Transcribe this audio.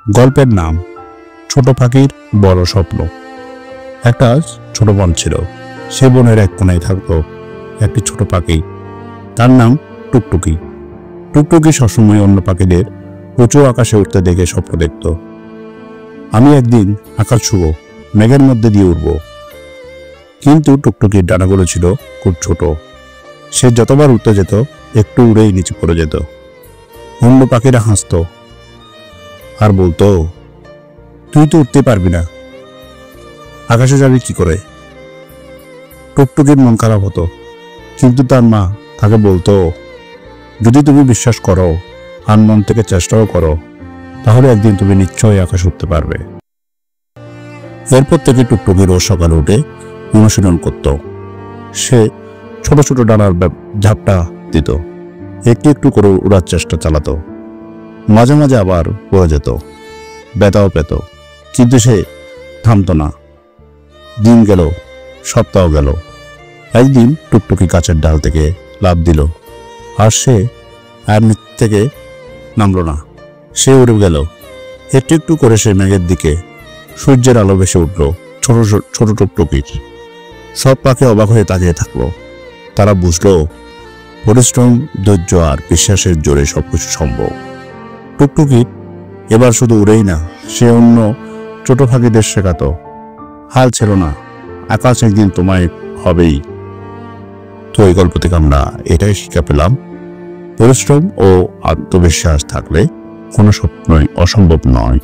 গল্পের নাম ছোট পাখির বড় স্বপ্ন। একটা ছোট বন ছিল। সে বনের এক কোনায় থাকতো একটি ছোট পাখি। তার নাম টুকটুকি। টুকটুকি সবসময় অন্য পাখিদের উঁচু আকাশে উঠতে দেখে স্বপ্ন দেখত, আমি একদিন আকাশ ছুঁব, মেঘের মধ্যে দিয়ে উঠব। কিন্তু টুকটুকির ডানাগুলো ছিল খুব ছোট। সে যতবার উঠতে যেত একটু উড়েই নিচে পড়ে যেত। অন্য পাখিরা হাসত আর বলতো, তুই তো উঠতে পারবি না, আকাশে যাবি কি করে? টুকটুকির মন খারাপ হতো, কিন্তু তার মা তাকে বলতো, যদি তুমি বিশ্বাস করো আর মন থেকে চেষ্টাও করো, তাহলে একদিন তুমি নিশ্চয়ই আকাশ উঠতে পারবে। এরপর থেকে টুকটুকি রোজ সকালে উঠে অনুশীলন করত। সে ছোট ছোট ডানার ঝাপটা দিত, একটু একটু করে উড়ার চেষ্টা চালাতো। মাঝে মাঝে আবার পড়ে যেত, ব্যথাও পেত, কিন্তু সে থামতো না। দিন গেল, সপ্তাহ গেল। একদিন টুকটুকি গাছের ডাল থেকে লাফ দিল, আর সে আর নিচ থেকে নামলো না। সে উড়ে গেল। একটু একটু করে সে মেঘের দিকে সূর্যের আলো ভেসে উঠল ছোট ছোট টুকটুকির। সব পাখি অবাক হয়ে তাকিয়ে থাকলো। তারা বুঝলো, পরিশ্রম, ধৈর্য আর বিশ্বাসের জোরে সবকিছু সম্ভব। টুকটুকি এবার শুধু উড়েই না, সে অন্য ছোট পাখিদের শেখাতো, হাল ছেড়ো না, আকাশ একদিন তোমায় হবেই। তো এই গল্প থেকে আমরা এটাই শিক্ষা পেলাম, পরিশ্রম ও আত্মবিশ্বাস থাকলে কোনো স্বপ্নই অসম্ভব নয়।